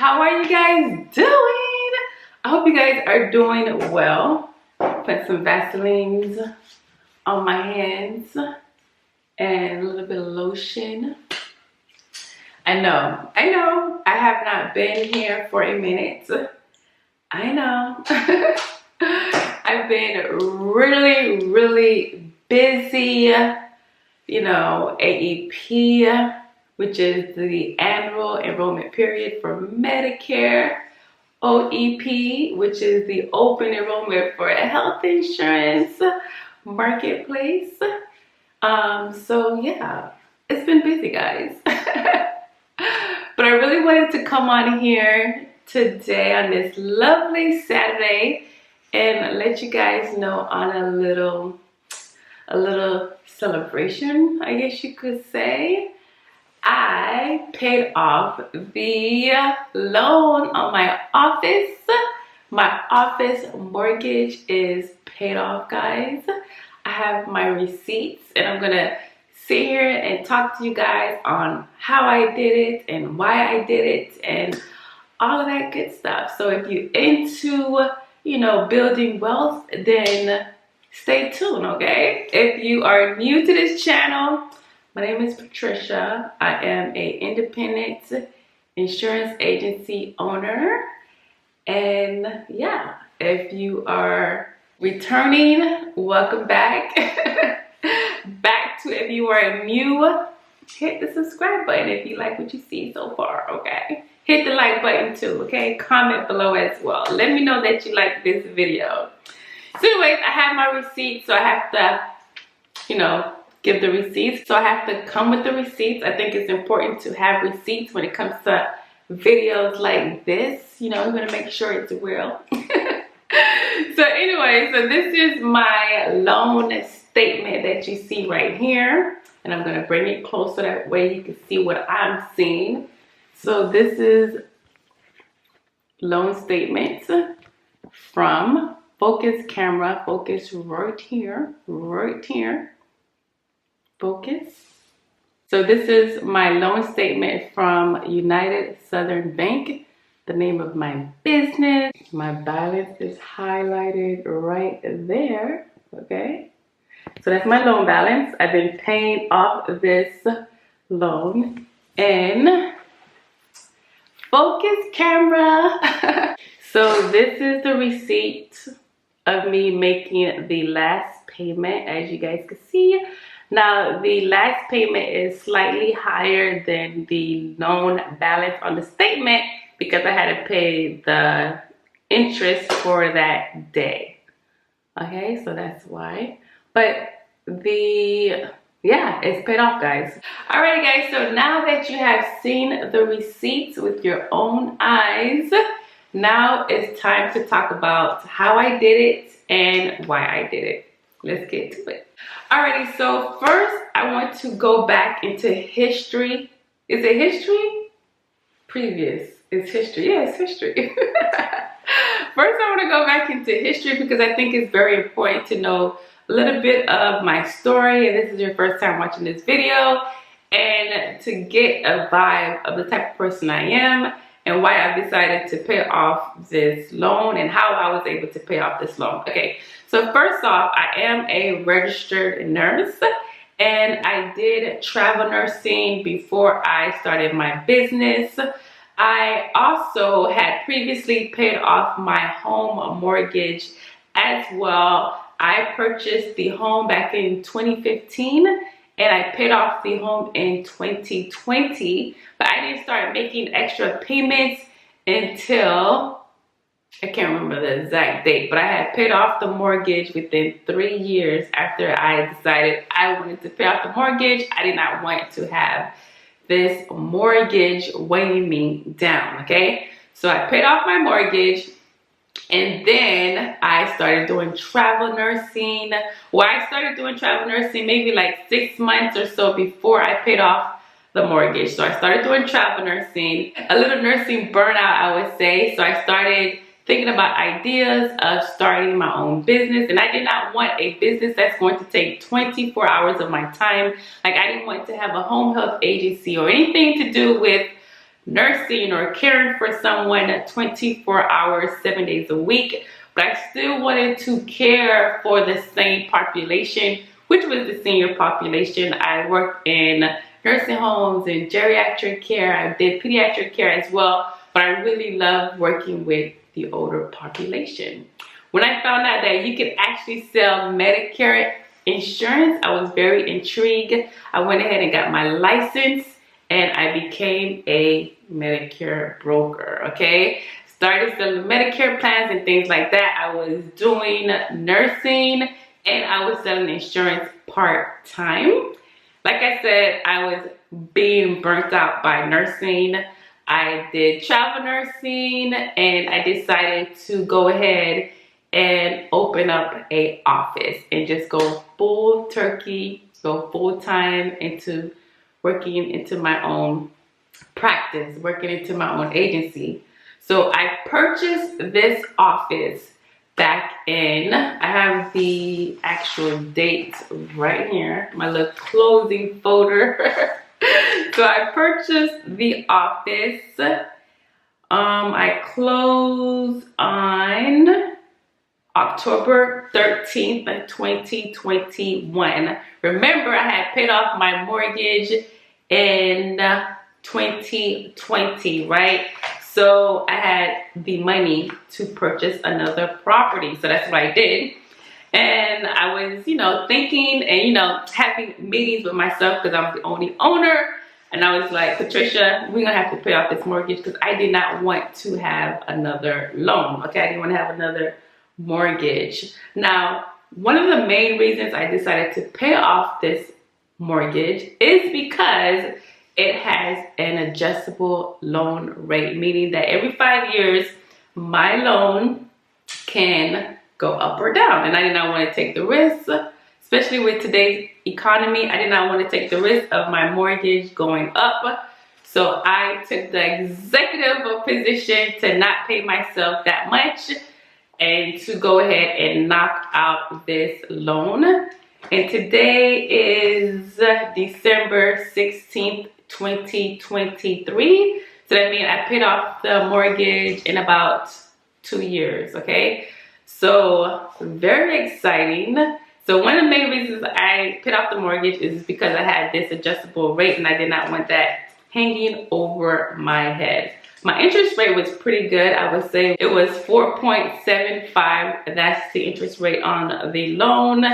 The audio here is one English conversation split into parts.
How are you guys doing? I hope you guys are doing well. Put some Vaselines on my hands and a little bit of lotion. I know, I have not been here for a minute. I know. I've been really busy. You know, AEP, which is the annual enrollment period for Medicare. OEP, which is the open enrollment for a health insurance marketplace. So yeah, it's been busy, guys. But I really wanted to come on here today on this lovely Saturday and let you guys know on a little celebration, I guess you could say. I paid off the loan on my office. My office mortgage is paid off, guys. I have my receipts and I'm gonna sit here and talk to you guys on how I did it and why I did it and all of that good stuff. So if you're into, you know, building wealth, then stay tuned, okay? If you are new to this channel, my name is Patricia. I am an independent insurance agency owner. And yeah, if you are returning, welcome back. If you are new, hit the subscribe button if you like what you see so far, okay? Hit the like button too, okay? Comment below as well. Let me know that you like this video. So anyways, I have my receipts, so I have to, you know, give the receipts. So I have to come with the receipts. I think it's important to have receipts when it comes to videos like this. You know, I'm gonna make sure it's real. So anyway, so this is my loan statement that you see right here. And I'm gonna bring it closer, that way you can see what I'm seeing. So this is loan statement from focus camera, focus right here, focus. So this is my loan statement from United Southern Bank, the name of my business. My balance is highlighted right there, okay? So that's my loan balance. I've been paying off this loan in focus camera. So this is the receipt of me making the last payment, as you guys can see. Now the last payment is slightly higher than the loan balance on the statement because I had to pay the interest for that day. Okay, so that's why. But yeah, it's paid off, guys. Alright guys, so now that you have seen the receipts with your own eyes, now it's time to talk about how I did it and why I did it. Let's get to it. Alrighty, so first I want to go back into history. Is it history? Previous. It's history. Yeah, it's history. First I want to go back into history because I think it's very important to know a little bit of my story. And this is your first time watching this video, and to get a vibe of the type of person I am and why I decided to pay off this loan and how I was able to pay off this loan. Okay, so first off, I am a registered nurse and I did travel nursing before I started my business. I also had previously paid off my home mortgage as well. I purchased the home back in 2015 and I paid off the home in 2020, but I didn't start making extra payments until, I can't remember the exact date, but I had paid off the mortgage within 3 years after I decided I wanted to pay off the mortgage. I did not want to have this mortgage weighing me down, okay? So I paid off my mortgage. And then I started doing travel nursing. Well, I started doing travel nursing maybe like 6 months or so before I paid off the mortgage. So I started doing travel nursing, a little nursing burnout, I would say. So I started thinking about ideas of starting my own business. And I did not want a business that's going to take 24 hours of my time. Like, I didn't want to have a home health agency or anything to do with nursing or caring for someone 24 hours, 7 days a week, but I still wanted to care for the same population, which was the senior population. I worked in nursing homes and geriatric care. I did pediatric care as well, but I really love working with the older population. When I found out that you could actually sell Medicare insurance, I was very intrigued. I went ahead and got my license and I became a Medicare broker, okay? Started selling Medicare plans and things like that. I was doing nursing and I was selling insurance part-time. Like I said, I was being burnt out by nursing. I did travel nursing and I decided to go ahead and open up a office and just go full turkey, go full time into working into my own practice, working into my own agency. So I purchased this office back in, I have the actual date right here, my little closing folder. So I purchased the office. I closed on October 13th, 2021. Remember, I had paid off my mortgage in 2020, right? So I had the money to purchase another property. So that's what I did. And I was, thinking and, having meetings with myself because I'm the only owner. And I was like, Patricia, we're going to have to pay off this mortgage because I did not want to have another loan. Okay, I didn't want to have another mortgage. Now, one of the main reasons I decided to pay off this mortgage is because it has an adjustable loan rate, meaning that every 5 years, my loan can go up or down. And I did not want to take the risk, especially with today's economy. I did not want to take the risk of my mortgage going up. So I took the executive position to not pay myself that much and to go ahead and knock out this loan. And today is December 16th, 2023. So that means I paid off the mortgage in about 2 years, okay? So very exciting. So one of the main reasons I paid off the mortgage is because I had this adjustable rate and I did not want that hanging over my head. My interest rate was pretty good. I would say it was 4.75. That's the interest rate on the loan.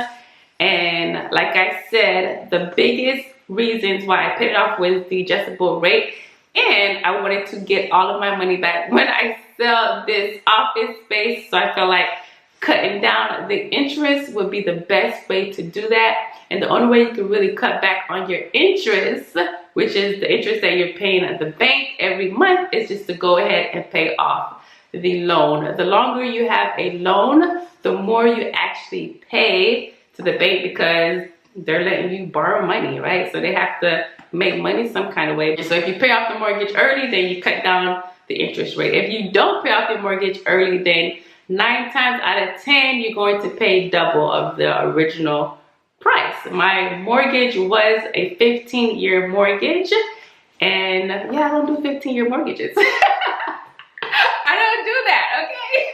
And like I said, the biggest reasons why I paid it off was the adjustable rate. And I wanted to get all of my money back when I sell this office space. So I felt like cutting down the interest would be the best way to do that. And the only way you can really cut back on your interest, which is the interest that you're paying at the bank every month, is just to go ahead and pay off the loan. The longer you have a loan, the more you actually pay to the bank because they're letting you borrow money, right? So they have to make money some kind of way. So if you pay off the mortgage early, then you cut down the interest rate. If you don't pay off your mortgage early, then 9 times out of 10, you're going to pay double of the original price. My mortgage was a 15-year mortgage. And yeah, I don't do 15-year mortgages. I don't do that, okay?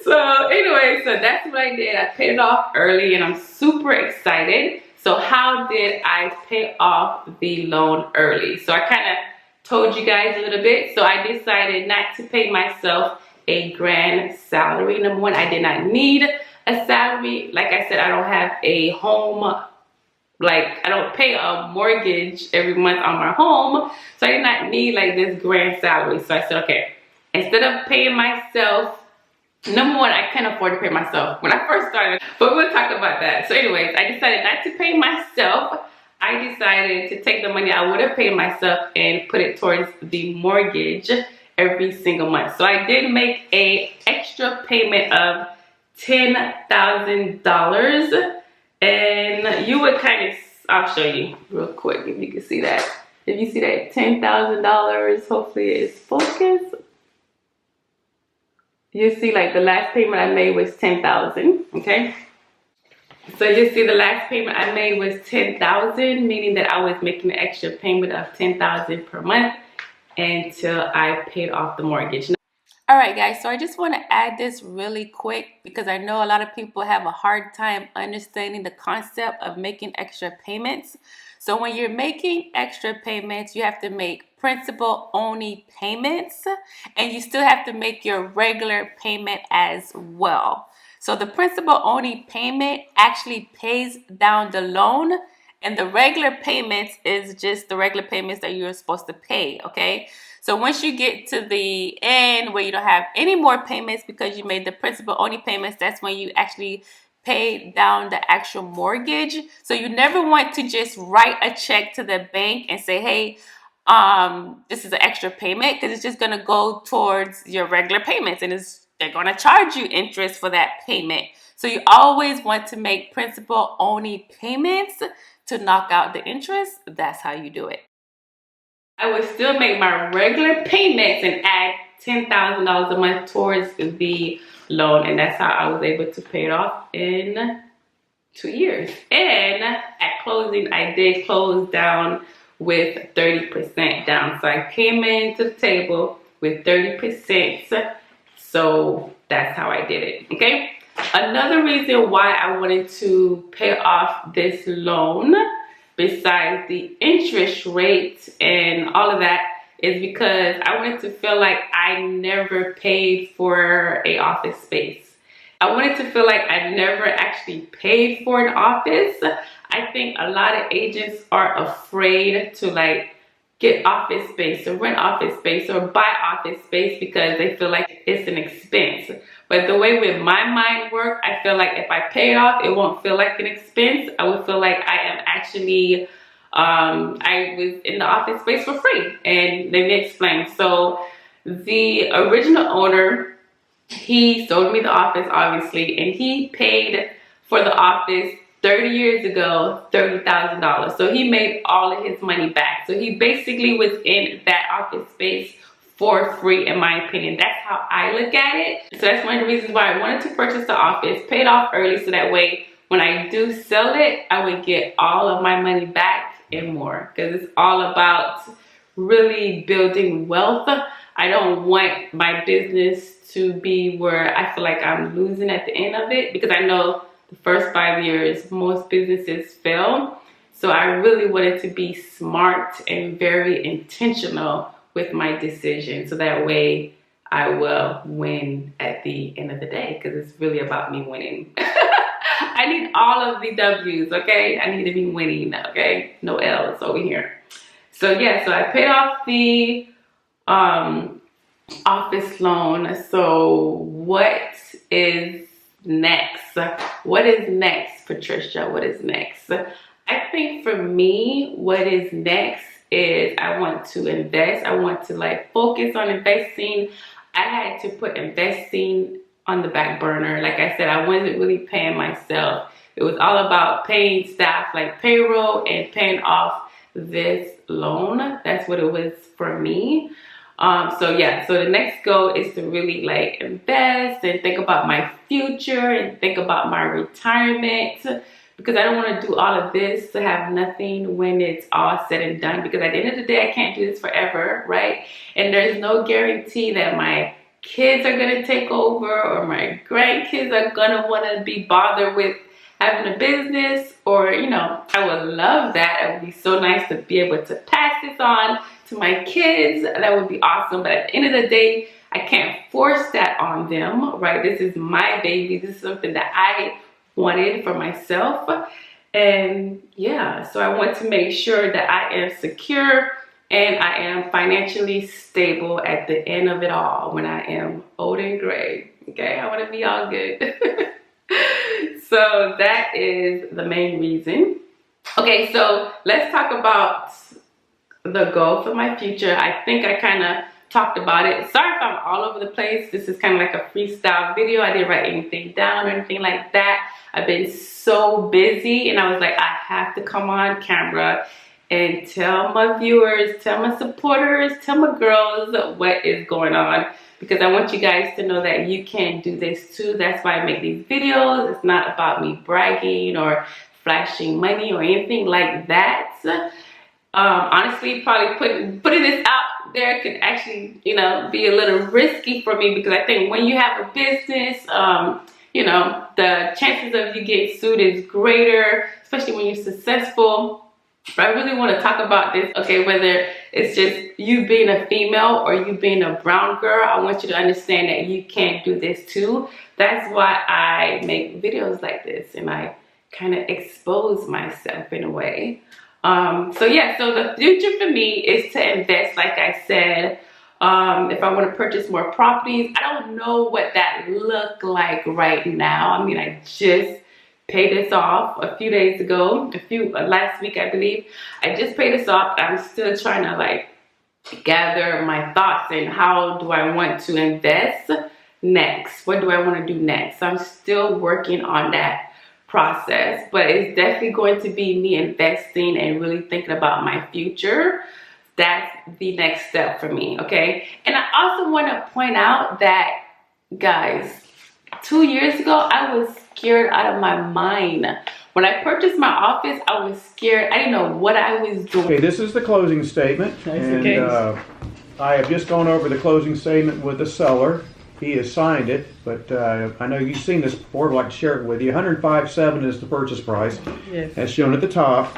So anyway, so that's what I did. I paid it off early and I'm super excited. So how did I pay off the loan early? So I kind of told you guys a little bit. So I decided not to pay myself a grand salary. Number one, I did not need a salary. Like I said, I don't have a home. Like, I don't pay a mortgage every month on my home. So I did not need like this grand salary. So I said, okay, instead of paying myself, number one, I can't afford to pay myself when I first started, but we'll talk about that. So anyways, I decided not to pay myself. I decided to take the money I would have paid myself and put it towards the mortgage every single month. So I did make a extra payment of $10,000, and you would kind of, I'll show you real quick if you can see that. If you see that $10,000, hopefully it's focused. You see, like, the last payment I made was $10,000, okay? So you see the last payment I made was $10,000, meaning that I was making an extra payment of $10,000 per month. until I paid off the mortgage. All right, guys, so I just want to add this really quick because I know a lot of people have a hard time understanding the concept of making extra payments. So when you're making extra payments, you have to make principal only payments, and you still have to make your regular payment as well. So the principal only payment actually pays down the loan, and the regular payments is just the regular payments that you're supposed to pay, okay? So once you get to the end where you don't have any more payments because you made the principal only payments, that's when you actually pay down the actual mortgage. So you never want to just write a check to the bank and say, hey, this is an extra payment, because it's just going to go towards your regular payments, and they're going to charge you interest for that payment. So you always want to make principal only payments to knock out the interest. That's how you do it. I would still make my regular payments and add $10,000 a month towards the loan, and that's how I was able to pay it off in 2 years. And at closing, I did close down with 30% down. So I came into the table with 30%. So that's how I did it, okay? Another reason why I wanted to pay off this loan, besides the interest rate and all of that, is because I wanted to feel like I never paid for an office space. I wanted to feel like I never actually paid for an office. I think a lot of agents are afraid to like get office space or rent office space or buy office space because they feel like it's an expense. But the way with my mind work, I feel like if I pay it off, it won't feel like an expense. I would feel like I am actually, I was in the office space for free. And let me explain. So the original owner, he sold me the office, obviously, and he paid for the office 30 years ago, $30,000. So he made all of his money back. So he basically was in that office space for free, in my opinion. That's how I look at it. So that's one of the reasons why I wanted to purchase the office, pay it off early, so that way when I do sell it, I would get all of my money back and more, because it's all about really building wealth. I don't want my business to be where I feel like I'm losing at the end of it, because I know the first 5 years most businesses fail. So I really wanted to be smart and very intentional with my decision, so that way I will win at the end of the day, because it's really about me winning. I need all of the W's, okay? I need to be winning, okay? No L's over here. So yeah, so I paid off the office loan. So what is next? What is next, Patricia? What is next? I think for me, what is next is I want to invest. I want to like focus on investing. I had to put investing on the back burner. Like I said, I wasn't really paying myself. It was all about paying staff like payroll and paying off this loan. That's what it was for me. So yeah, so the next goal is to really like invest and think about my future and think about my retirement, because I don't want to do all of this to have nothing when it's all said and done, because at the end of the day, I can't do this forever, right? And there's no guarantee that my kids are going to take over or my grandkids are going to want to be bothered with having a business, or, you know, I would love that. It would be so nice to be able to pass this on to my kids. That would be awesome. But at the end of the day, I can't force that on them, right? This is my baby. This is something that I wanted for myself. And yeah, so I want to make sure that I am secure and I am financially stable at the end of it all, when I am old and gray. Okay, I want to be all good. So that is the main reason. Okay, so let's talk about the goal for my future. I think I kind of talked about it. Sorry if I'm all over the place. This is kind of like a freestyle video. I didn't write anything down or anything like that. I've been so busy, and I was like, I have to come on camera and tell my viewers, tell my supporters, tell my girls what is going on, because I want you guys to know that you can do this too. That's why I make these videos. It's not about me bragging or flashing money or anything like that. Honestly, probably putting this out out there could actually, you know, be a little risky for me, because I think when you have a business, you know, the chances of you getting sued is greater, especially when you're successful. But I really want to talk about this, okay, whether it's just you being a female or you being a brown girl. I want you to understand that you can't do this too. That's why I make videos like this, and I kind of expose myself in a way. So yeah, so the future for me is to invest, like I said. If I want to purchase more properties, I don't know what that look like right now. I mean, I just paid this off a few days ago, last week, I believe. I just paid this off. I'm still trying to like gather my thoughts and how do I want to invest next? What do I want to do next? So I'm still working on that process, but it's definitely going to be me investing and really thinking about my future. That's the next step for me, okay? And I also want to point out that, guys, 2 years ago, I was scared out of my mind. When I purchased my office, I was scared. I didn't know what I was doing. Okay, this is the closing statement. And I have just gone over the closing statement with the seller. He has signed it, but I know you've seen this before. I'd like to share it with you. $105,700 is the purchase price, yes, as shown at the top.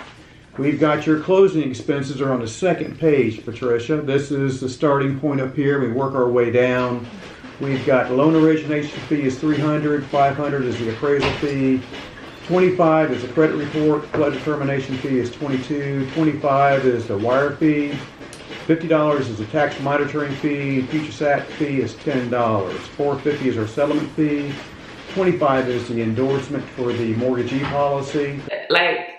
We've got your closing expenses are on the second page, Patricia. This is the starting point up here. We work our way down. We've got loan origination fee is $300, $500 is the appraisal fee, $25 is the credit report, flood determination fee is $22, $25 is the wire fee, $50 is the tax monitoring fee, PATRICIASAINTLO fee is $10, $450 is our settlement fee, $25 is the endorsement for the mortgagee policy. Like,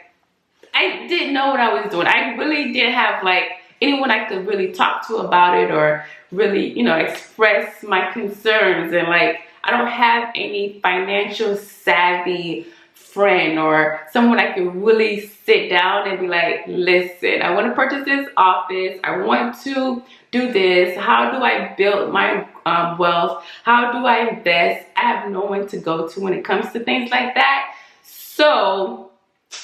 I didn't know what I was doing. I really didn't have like anyone I could really talk to about it, or really, you know, express my concerns. And like, I don't have any financial savvy friend or someone I can really sit down and be like, listen, I want to purchase this office. I want to do this. How do I build my wealth? How do I invest? I have no one to go to when it comes to things like that. So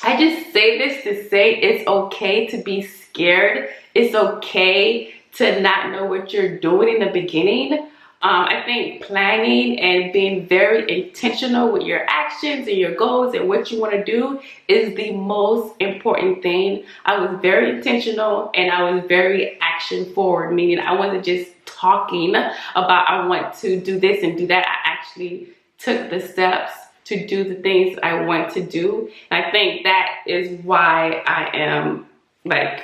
I just say this to say it's okay to be scared. It's okay to not know what you're doing in the beginning. I think planning and being very intentional with your actions and your goals and what you want to do is the most important thing. I was very intentional and I was very action forward, meaning I wasn't just talking about I want to do this and do that. I actually took the steps to do the things I want to do. And I think that is why I am like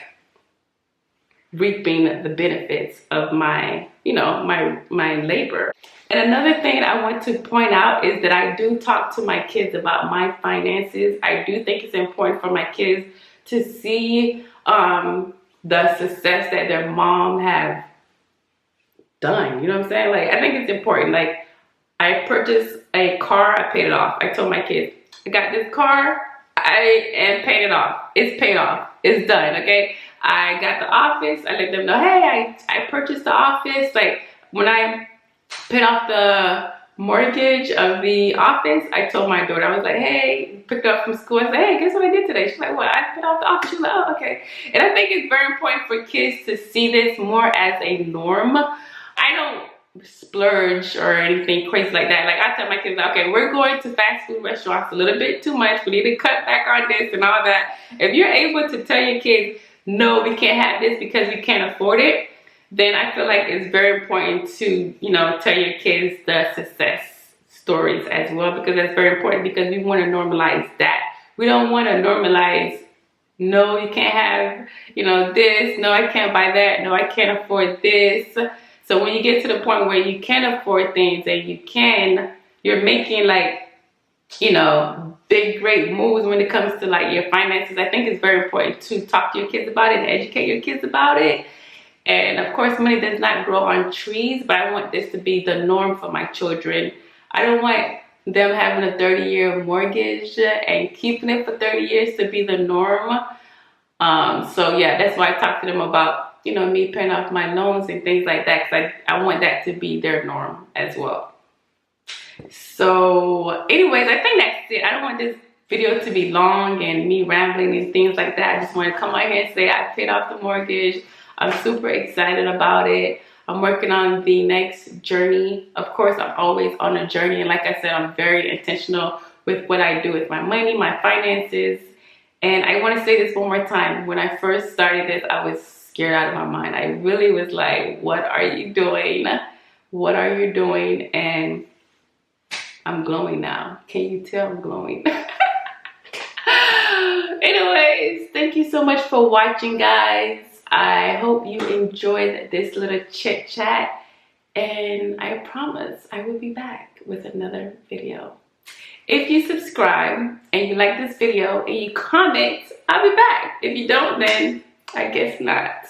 reaping the benefits of my, you know, my labor. And another thing I want to point out is that I do talk to my kids about my finances. I do think it's important for my kids to see the success that their mom have done. You know what I'm saying? Like, I think it's important. Like, I purchased a car, I paid it off. I told my kids, I got this car, I am paying it off. It's paid off. It's done, okay? I got the office. I let them know, hey, I purchased the office. Like, when I paid off the mortgage of the office, I told my daughter, I was like, hey, picked her up from school. I said, hey, guess what I did today? She's like, what? I paid off the office. She's like, oh, okay. And I think it's very important for kids to see this more as a norm. I don't splurge or anything crazy like that. Like, I tell my kids, okay, we're going to fast food restaurants a little bit too much. We need to cut back on this and all that. If you're able to tell your kids, no, we can't have this because we can't afford it, then I feel like it's very important to, you know, tell your kids the success stories as well, because that's very important, because we want to normalize that. We don't want to normalize, no, you can't have, you know, this, no, I can't buy that, no, I can't afford this. So when you get to the point where you can afford things and you're making like, you know, big, great moves when it comes to like your finances, I think it's very important to talk to your kids about it and educate your kids about it. And of course, money does not grow on trees, but I want this to be the norm for my children. I don't want them having a 30-year mortgage and keeping it for 30 years to be the norm. So yeah, that's why I talk to them about, you know, me paying off my loans and things like that, because I want that to be their norm as well. So anyways, I think that's it. I don't want this video to be long and me rambling and things like that. I just want to come out here and say I paid off the mortgage. I'm super excited about it. I'm working on the next journey. Of course, I'm always on a journey. And like I said, I'm very intentional with what I do with my money, my finances. And I want to say this one more time. When I first started this, I was scared out of my mind. I really was like, what are you doing? What are you doing? And I'm glowing now. Can you tell I'm glowing? Anyways, thank you so much for watching, guys. I hope you enjoyed this little chit chat, and I promise I will be back with another video. If you subscribe and you like this video and you comment, I'll be back. If you don't, then I guess not.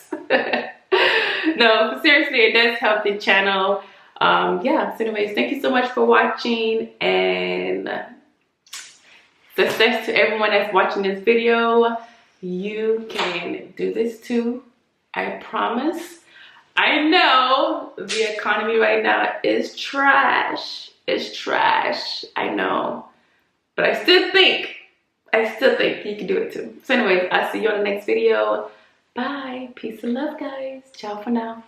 No, seriously, it does help the channel. Yeah, so anyways, thank you so much for watching, and success to everyone that's watching this video. You can do this too, I promise. I know the economy right now is trash. It's trash, I know. But I still think you can do it too. So anyways, I'll see you on the next video. Bye. Peace and love, guys. Ciao for now.